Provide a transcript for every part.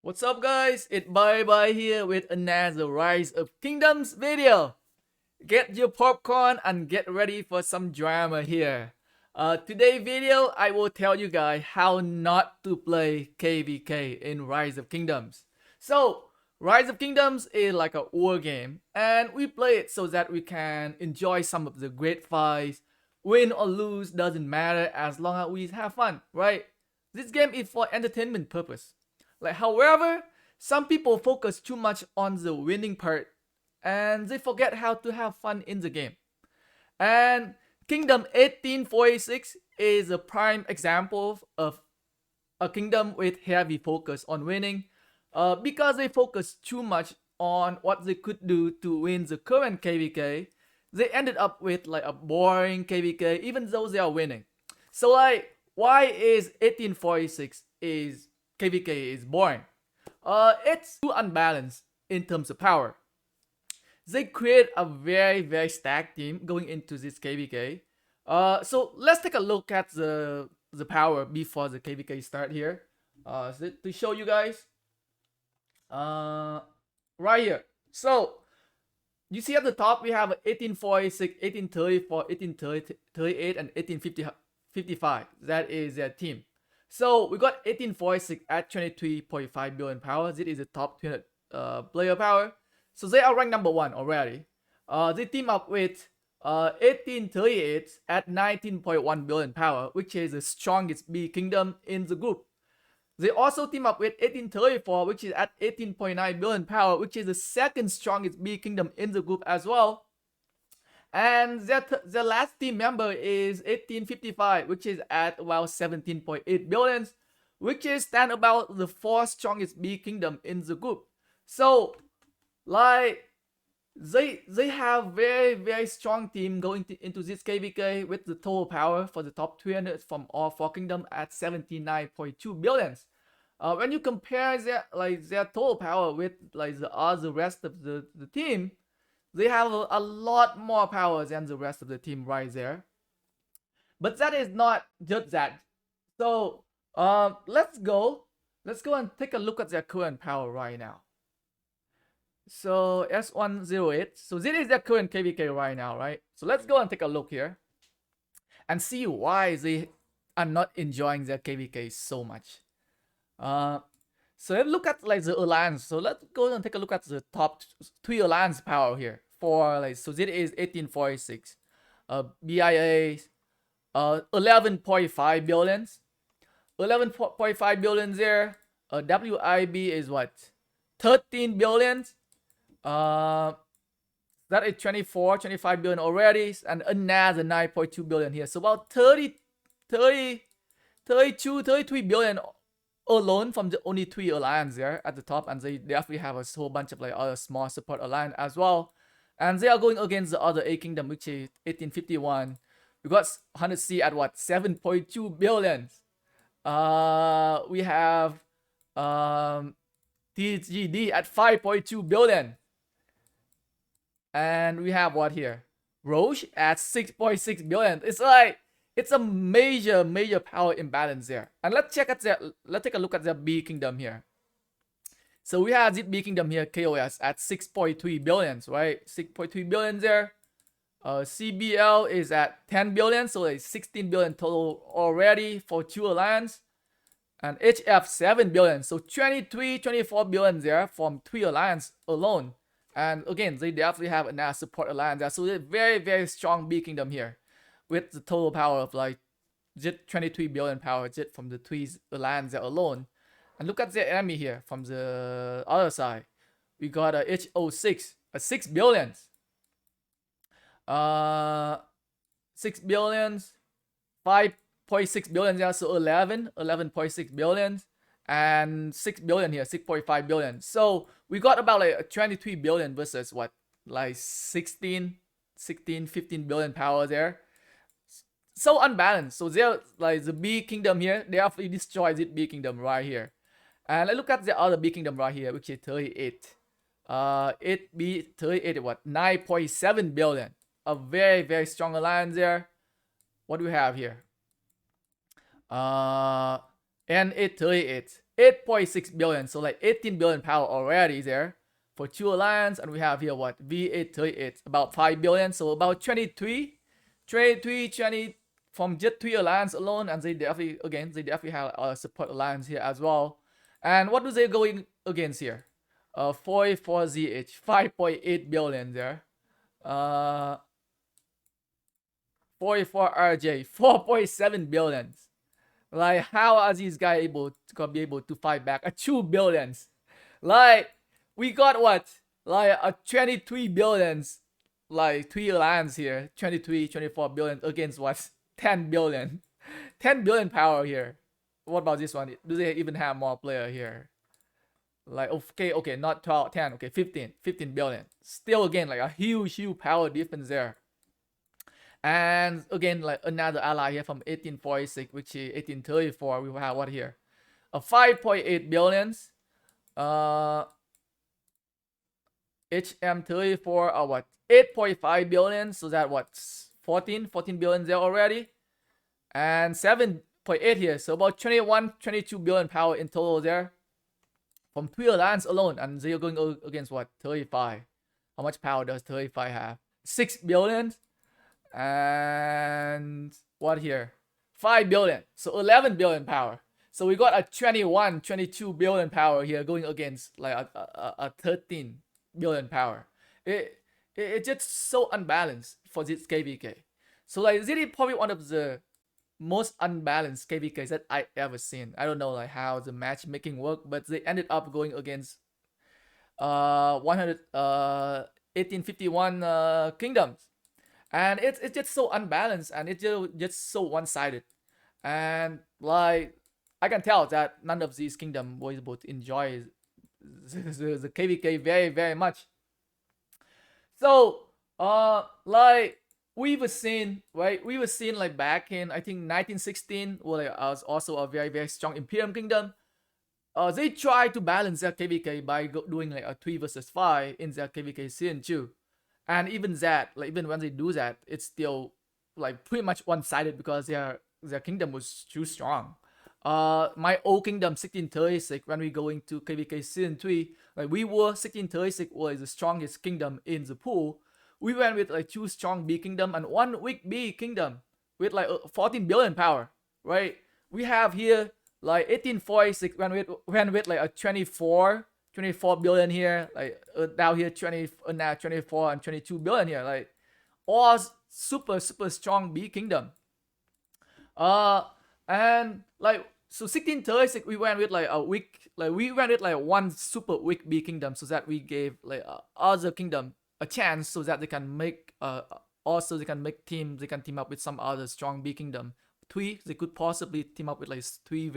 What's up guys, it's Bye Bye here with another Rise of Kingdoms video. Get your popcorn and get ready for some drama here. Today video I will tell you guys how not to play KVK in Rise of Kingdoms. So Rise of Kingdoms is like a war game and we play it so that we can enjoy some of the great fights. Win or lose doesn't matter as long as we have fun, right? This game is for entertainment purpose. However, some people focus too much on the winning part and they forget how to have fun in the game. And Kingdom 1846 is a prime example of a kingdom with heavy focus on winning because they focus too much on what they could do to win the current KVK. They ended up with like a boring KVK even though they are winning. So why is 1846 is KVK is boring? It's too unbalanced in terms of power. They create a very stacked team going into this KVK. So let's take a look at the power before the KVK start here. To show you guys, right here. So you see at the top we have 1846, 1834, 1838, and 1855. That is their team. So we got 1846 at 23.5 billion power. This is the top 200 player power. So they are ranked number 1 already. They team up with 1838 at 19.1 billion power, which is the strongest B kingdom in the group. They also team up with 1834, which is at 18.9 billion power, which is the second strongest B kingdom in the group as well. And the last team member is 1855, which is at about 17.8 billion, which is stand about the 4th strongest B kingdom in the group. So like they have very strong team going into this KVK with the total power for the top 300 from all 4 kingdom at 79.2 billions. When you compare their total power with like the rest of the team, they have a lot more power than the rest of the team right there. But that is not just that. So let's go and take a look at their current power right now. So S108. So this is their current KVK right now, right? So let's go and take a look here and see why they are not enjoying their KVK so much. So let's look at like the alliance. So let's go and take a look at the top 3 alliance power here. For like, so this is 1846. BIA 11.5 billions. 11.5 billions there. WIB is what? 13 billions. That is 25 billion already. And another 9.2 billion here. So about 33 billion alone from the only 3 alliance there at the top, and they definitely have a whole bunch of like other small support alliance as well, and they are going against the other A kingdom, which is 1851. We got 100C at what, 7.2 billion. We have TGD at 5.2 billion, and we have what here, Roche at 6.6 billion. It's like it's a major power imbalance there. And let's take a look at the B kingdom here. So we have the B kingdom here, KOS at 6.3 billions, right? 6.3 billion there. CBL is at 10 billion, so it's 16 billion total already for 2 alliance. And HF 7 billion, so 24 billion there from 3 alliance alone. And again, they definitely have enough support alliance there, so they're very strong B kingdom here, with the total power of like just 23 billion power just from the 3 alliance there alone. And look at the enemy here from the other side. We got a HO6 at 6 billions. 6 billions, 5.6 billion there, so 11.6 billion, and 6 billion here, 6.5 billion. So we got about like 23 billion versus what, like 15 billion power there. So unbalanced. So they're like the B kingdom here, they actually destroyed the B kingdom right here. And let's look at the other B kingdom right here, which is 38. It be 38 what, 9.7 billion. A very strong alliance there. What do we have here? And 838 8.6 billion, so like 18 billion power already there for two alliance. And we have here what, V838, about 5 billion, so about 23 20 from just 3 alliance alone. And they definitely have a support alliance here as well. And what do they going against here? 44ZH, 5.8 billion there. 44RJ, 4.7 billion. Like, how are these guys gonna be able to fight back at 2 billions? Like, we got what? Like a 23 billions, like 3 alliance here, 23, 24 billion against what? 10 billion. 10 billion power here. What about this one? Do they even have more player here? Like, okay, not 12, 10, okay, 15 billion. Still, again, like a huge power difference there. And again, like another ally here from 1846, which is 1834. We have what here? A 5.8 billions. HM34 or what? 8.5 billion. So that what? 14 billion there already. And 7.8 here. So about 22 billion power in total there. From 3 alliance alone. And they're going against what? 35. How much power does 35 have? 6 billion. And what here? 5 billion. So 11 billion power. So we got a 22 billion power here going against like a 13 billion power. It's just so unbalanced for this KVK. So like, this is probably one of the most unbalanced KVKs that I ever seen. I don't know like how the matchmaking worked, but they ended up going against 1851 kingdoms. And it's just so unbalanced, and it's just so one-sided. And like, I can tell that none of these kingdoms were able to enjoy the KVK very, very much. So like, we were seeing like back in, I think, 1916, well, it was also a very, very strong Imperium kingdom. They tried to balance their KVK by doing like a 3 versus 5 in their KVK Season 2. And even that, like, even when they do that, it's still like pretty much one-sided because their kingdom was too strong. My old kingdom 1636, when we go into KVK Season 3, like, we were 1636 was the strongest kingdom in the pool. We went with like 2 strong B kingdom and 1 weak B kingdom with like 14 billion power, right? We have here like 1846 went with like a 24 billion here, like now here 24 and 22 billion here, like all super strong B kingdom. And like, so 1636 we went with like a weak, like we went with like 1 super weak B kingdom, so that we gave like other kingdom a chance, so that they can make also they can team up with some other strong B kingdom. They could possibly team up with like 3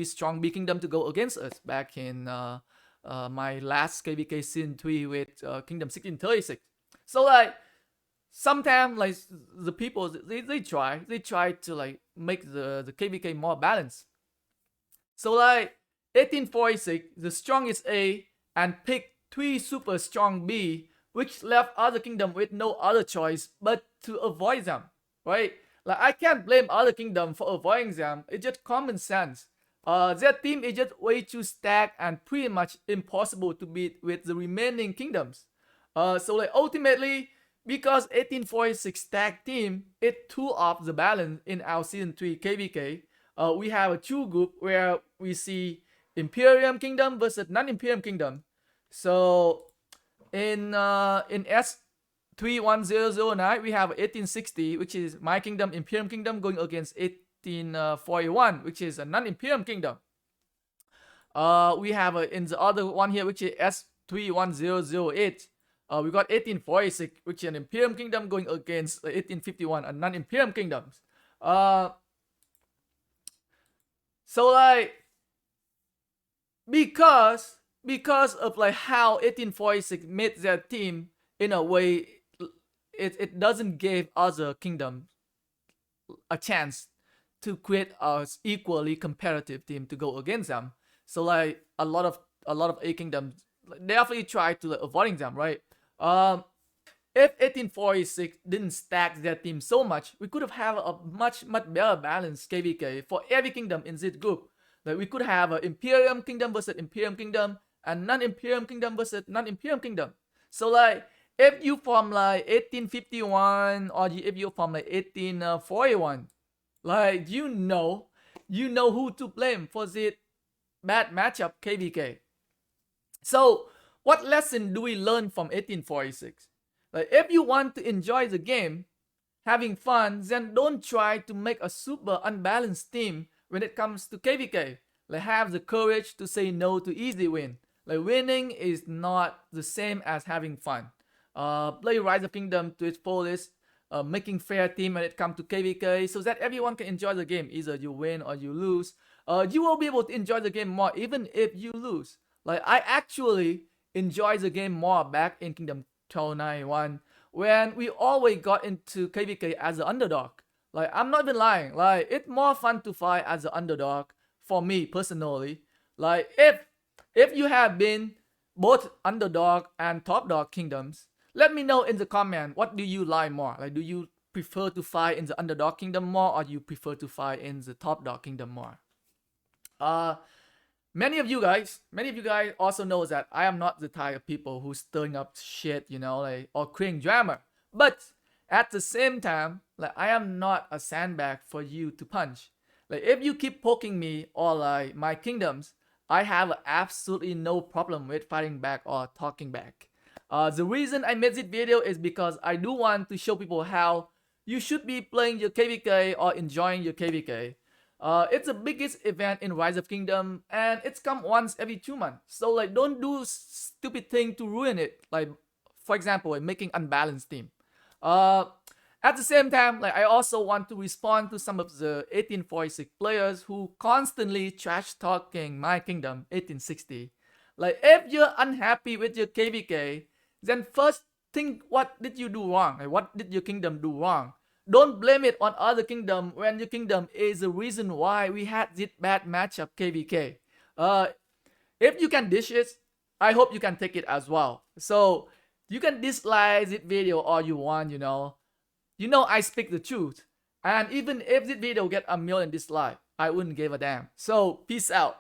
strong B kingdom to go against us back in my last KVK Season 3 with Kingdom 1636. So like, sometimes like the people they try to like make the KVK more balanced. So like 1846, the strongest A, and pick 3 super strong B, which left other kingdom with no other choice but to avoid them, right? Like, I can't blame other kingdom for avoiding them. It's just common sense. Their team is just way too stacked and pretty much impossible to beat with the remaining kingdoms. So like, ultimately, because 1846 stacked team, it threw off the balance in our Season 3 KVK. We have a 2 group where we see Imperium Kingdom versus non-Imperium Kingdom. So in S31009, we have 1860, which is my kingdom, Imperium Kingdom, going against 1841, which is a non-Imperium Kingdom. We have in the other one here, which is S31008. We got 1846, which is an Imperium Kingdom, going against 1851, a non-Imperium Kingdoms. So like, because of like how 1846 made their team in a way, it doesn't give other kingdoms a chance to create a equally competitive team to go against them. So like, a lot of A kingdoms definitely try to like, avoiding them, right? If 1846 didn't stack their team so much, we could have a much better balanced KVK for every kingdom in this group. Like we could have an Imperium Kingdom versus Imperium Kingdom and non-Imperium Kingdom versus non-Imperium Kingdom. So like if you from like 1851 or if you from like 1841, like you know who to blame for this bad matchup KVK. So what lesson do we learn from 1846? Like if you want to enjoy the game, having fun, then don't try to make a super unbalanced team when it comes to KVK. Like have the courage to say no to easy win. Like winning is not the same as having fun. Play Rise of Kingdom to its fullest, making fair team when it comes to KVK so that everyone can enjoy the game. Either you win or you lose. You will be able to enjoy the game more even if you lose. Like I actually enjoy the game more back in Kingdom 1291 when we always got into KVK as an underdog. Like I'm not even lying. Like it's more fun to fight as an underdog for me personally. Like if you have been both underdog and top dog kingdoms, let me know in the comment what do you like more. Like do you prefer to fight in the underdog kingdom more or you prefer to fight in the top dog kingdom more? Many of you guys also know that I am not the type of people who's stirring up shit, you know, like or creating drama. But at the same time, like I am not a sandbag for you to punch. Like if you keep poking me or like my kingdoms, I have absolutely no problem with fighting back or talking back. The reason I made this video is because I do want to show people how you should be playing your KVK or enjoying your KVK. It's the biggest event in Rise of Kingdom and it's come once every 2 months. So like don't do stupid thing to ruin it. Like for example, like, making unbalanced team. At the same time, like I also want to respond to some of the 1846 players who constantly trash talking my kingdom 1860. Like if you're unhappy with your KVK, then first think what did you do wrong? Like what did your kingdom do wrong? Don't blame it on other kingdom when your kingdom is the reason why we had this bad matchup KVK. If you can dish it, I hope you can take it as well. So you can dislike this video all you want, you know. You know I speak the truth. And even if this video get a million dislikes, I wouldn't give a damn. So peace out.